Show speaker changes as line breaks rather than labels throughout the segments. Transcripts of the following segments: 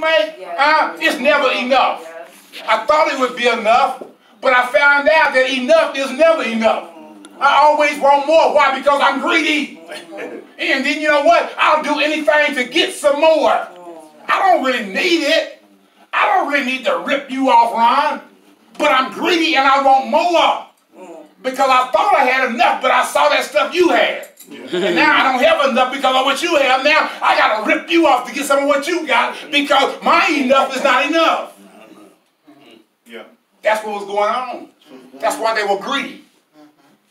make, it's never enough. I thought it would be enough, but I found out that enough is never enough. I always want more. Why? Because I'm greedy. And then you know what? I'll do anything to get some more. I don't really need it. I don't really need to rip you off, Ron. But I'm greedy and I want more. Because I thought I had enough, but I saw that stuff you had. And now I don't have enough because of what you have. Now I got to rip you off to get some of what you got because my enough is not enough. Yeah. That's what was going on. That's why they were greedy.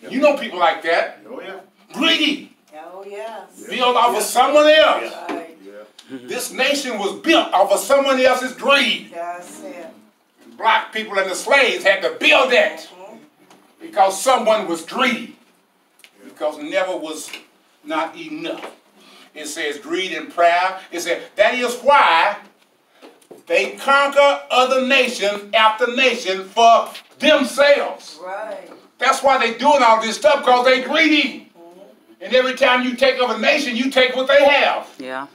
You know people like that. Oh, yeah. Greedy. Oh, yes. Built off of someone else. Right. This nation was built off of someone else's greed. That's it. Black people and the slaves had to build that because someone was greedy. Because never was not enough. It says greed and pride. It says that is why they conquer other nation after nation for themselves. Right. That's why they're doing all this stuff, because they're greedy. And every time you take over a nation, you take what they have. Yeah.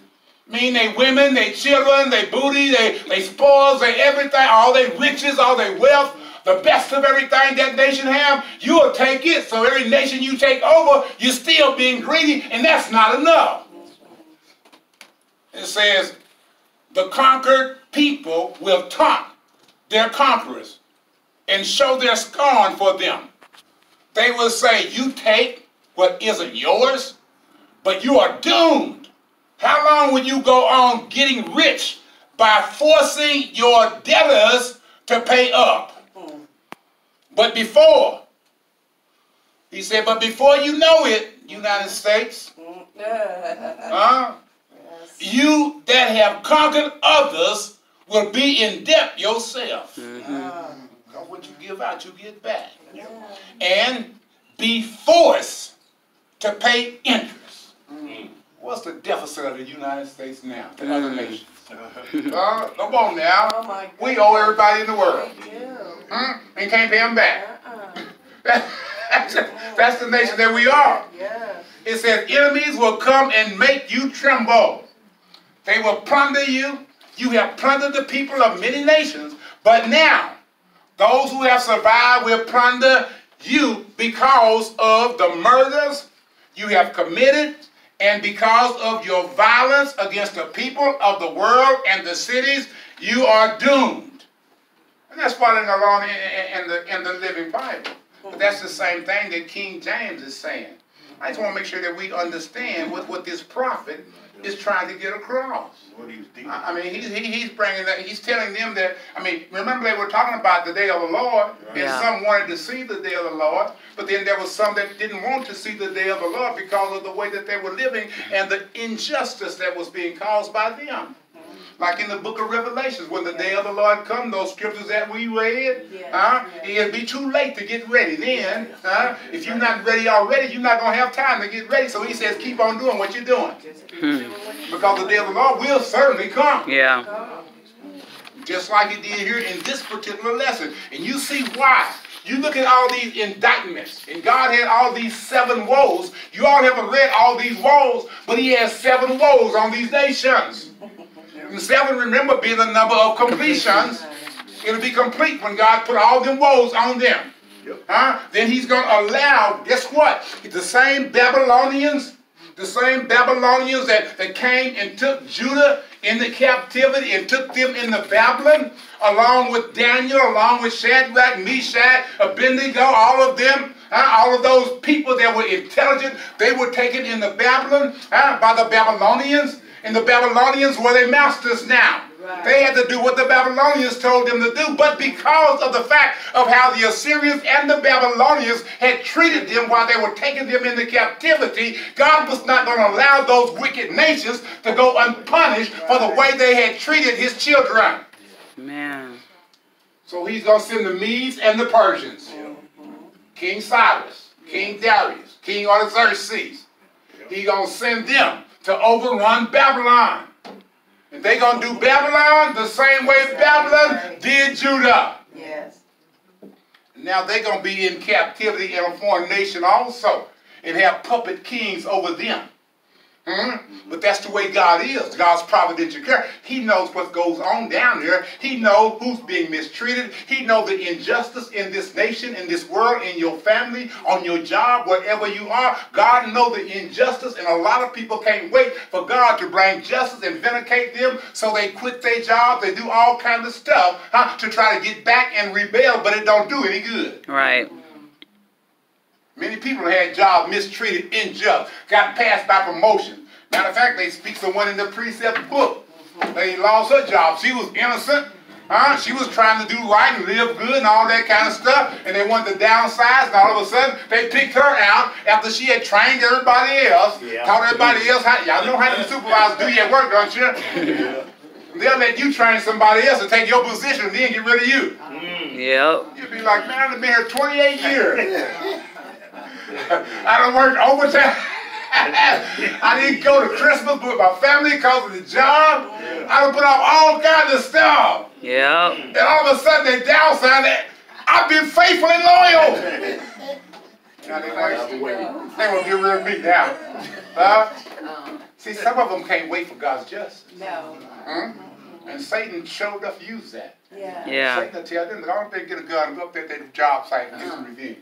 I mean, they women, they children, they booty, they spoils, they everything, all their riches, all their wealth, the best of everything that nation have, you'll take it. So every nation you take over, you're still being greedy, and that's not enough. It says, the conquered people will taunt their conquerors and show their scorn for them. They will say, you take what isn't yours, but you are doomed. How long will you go on getting rich by forcing your debtors to pay up? But before, he said, but before you know it, United States, you that have conquered others will be in debt yourself. Because what you give out, you get back. And be forced to pay interest. What's the deficit of the United States now to other nations? Come on now. Oh, we owe everybody in the world. And can't pay them back. That's the nation that we are. It says enemies will come and make you tremble. They will plunder you. You have plundered the people of many nations. But now, those who have survived will plunder you because of the murders you have committed and because of your violence against the people of the world and the cities, you are doomed. And that's following along in the Living Bible. But that's the same thing that King James is saying. I just want to make sure that we understand what this prophet is trying to get across. I mean, he's bringing that. He's telling them that. I mean, remember they were talking about the day of the Lord, and some wanted to see the day of the Lord, but then there was some that didn't want to see the day of the Lord because of the way that they were living and the injustice that was being caused by them. Like in the book of Revelations, when the day of the Lord comes, those scriptures that we read, it'll be too late to get ready then. If you're not ready already, you're not going to have time to get ready. So he says, keep on doing what you're doing. Because the day of the Lord will certainly come. Yeah. Just like it did here in this particular lesson. And you see why. You look at all these indictments, and God had all these 7 woes. You all haven't read all these woes, but he has 7 woes on these nations. And 7, remember, being the number of completions. It'll be complete when God put all them woes on them. Then he's going to allow, guess what? The same Babylonians that came and took Judah into captivity and took them into Babylon, along with Daniel, along with Shadrach, Meshach, Abednego, all of them, all of those people that were intelligent, they were taken into Babylon by the Babylonians. And the Babylonians were their masters now. Right. They had to do what the Babylonians told them to do. But because of the fact of how the Assyrians and the Babylonians had treated them while they were taking them into captivity, God was not going to allow those wicked nations to go unpunished for the way they had treated his children. Man. So he's going to send the Medes and the Persians. King Cyrus, King Darius, King Artaxerxes. He's going to send them to overrun Babylon. And they're going to do Babylon the same way Babylon did Judah. Yes. Now they're going to be in captivity in a foreign nation also and have puppet kings over them. But that's the way God is. God's providential care. He knows what goes on down there. He knows who's being mistreated. He knows the injustice in this nation, in this world, in your family, on your job, wherever you are. God knows the injustice, and a lot of people can't wait for God to bring justice and vindicate them, so they quit their jobs. They do all kinds of stuff to try to get back and rebel, but it don't do any good.
Right.
Many people had jobs mistreated, unjust, got passed by promotion. Matter of fact, they speak to one in the precept book. They lost her job. She was innocent. She was trying to do right and live good and all that kind of stuff. And they wanted to downsize, and all of a sudden, they picked her out after she had trained everybody else, taught everybody else how. Y'all know how the supervisors do your work, don't you? They'll let you train somebody else to take your position and then get rid of you.
Yep.
You'll be like, man, I've been here 28 years. I done worked overtime. I didn't go to Christmas with my family because of the job. I done put off all kinds of stuff.
Yeah.
And all of a sudden they downside. I've been faithful and loyal. Now they won't get rid of me now. See, some of them can't wait for God's justice.
No.
And Satan showed up to use that.
Yeah.
Satan will tell them, go they get a gun and go up there at their job site and get some revenge.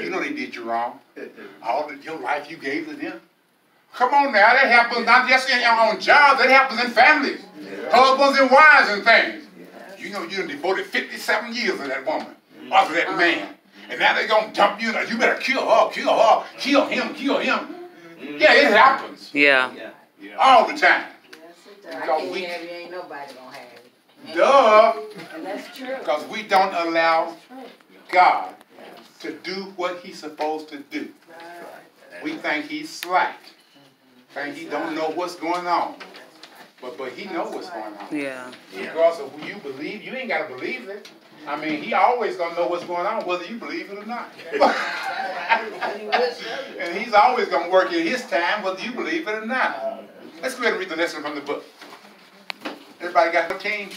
You know they did you wrong. All your life you gave to them. Come on now, that happens not just on jobs, that happens in families. Husbands and wives and things. You know you devoted 57 years to that woman or to that man. And now they're going to dump you. You better kill her, kill him, kill him. Yeah, it happens.
Yeah.
All the time.
I can't have you, ain't nobody gonna have it.
Duh.
And that's true.
Because we don't allow God to do what he's supposed to do. We think he's slack. Think he don't know what's going on. But he knows what's going on.
Yeah.
Because of who you believe, you ain't got to believe it. I mean, he always going to know what's going on, whether you believe it or not. And he's always going to work in his time, whether you believe it or not. Let's go ahead and read the lesson from the book. Everybody got 15?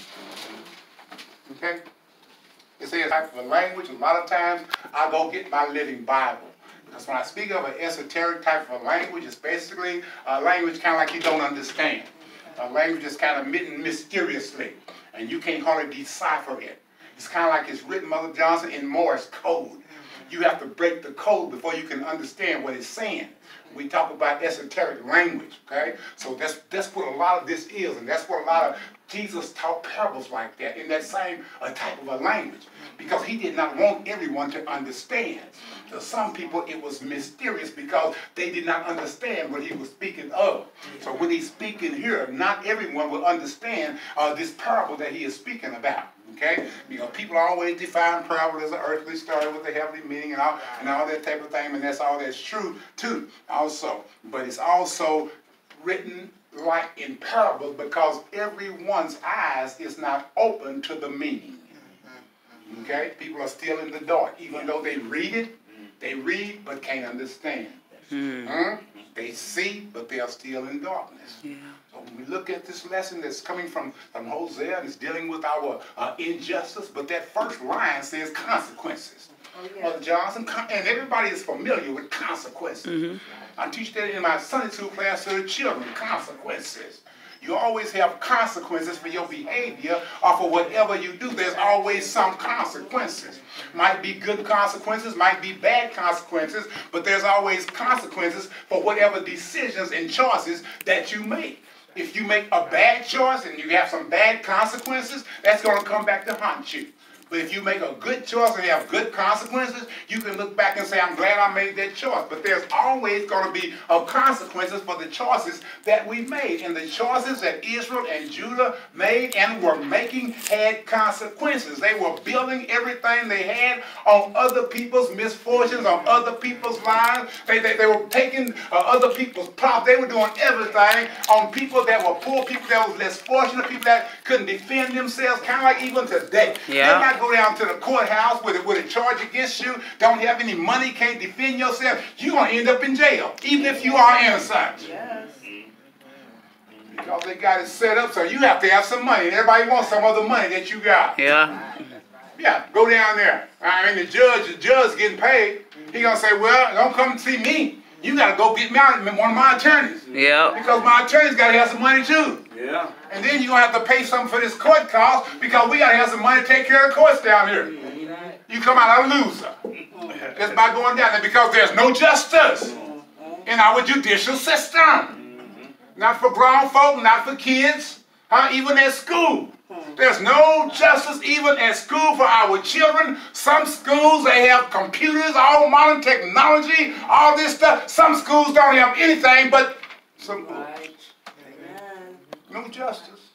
Okay? It says type of a language. A lot of times I go get my Living Bible. Because when I speak of an esoteric type of a language, it's basically a language kind of like you don't understand. A language that's kind of written mysteriously. And you can't hardly decipher it. It's kind of like it's written, Mother Johnson, in Morse code. You have to break the code before you can understand what it's saying. We talk about esoteric language, okay? So that's what a lot of this is, and that's what a lot of Jesus taught parables like that, in that same type of a language, because he did not want everyone to understand. To some people, it was mysterious because they did not understand what he was speaking of. So when he's speaking here, not everyone will understand this parable that he is speaking about. Okay? Because people always define parable as an earthly story with a heavenly meaning and all that type of thing, and that's all that's true too also. But it's also written like in parables because everyone's eyes is not open to the meaning. Okay? People are still in the dark. Even though they read it, they read but can't understand. They see, but they are still in darkness. Yeah. So when we look at this lesson that's coming from Hosea, and it's dealing with our injustice, but that first line says consequences. Mother Johnson, and everybody is familiar with consequences. I teach that in my Sunday school class to the children, consequences. You always have consequences for your behavior or for whatever you do. There's always some consequences. Might be good consequences, might be bad consequences, but there's always consequences for whatever decisions and choices that you make. If you make a bad choice and you have some bad consequences, that's going to come back to haunt you. But if you make a good choice and have good consequences, you can look back and say, I'm glad I made that choice. But there's always going to be consequences for the choices that we made. And the choices that Israel and Judah made and were making had consequences. They were building everything they had on other people's misfortunes, on other people's lives. They were taking other people's property. They were doing everything on people that were poor, people that were less fortunate, people that couldn't defend themselves, kind of like even today.
Yeah.
Go down to the courthouse with a charge against you, don't have any money, can't defend yourself, you're going to end up in jail, even if you are innocent. Yes. Because they got it set up so you have to have some money, and everybody wants some of the money that you got.
Yeah.
Yeah, go down there. I mean, the judge getting paid. He going to say, well, don't come see me. You got to go get me one of my attorneys.
Yeah.
Because my attorney's got to have some money too.
Yeah.
And then you're going to have to pay something for this court cost because we got to have some money to take care of the courts down here. You come out a loser. Just by going down there because there's no justice in our judicial system. Not for grown folk, not for kids, even at school. There's no justice even at school for our children. Some schools, they have computers, all modern technology, all this stuff. Some schools don't have anything but some books. No justice.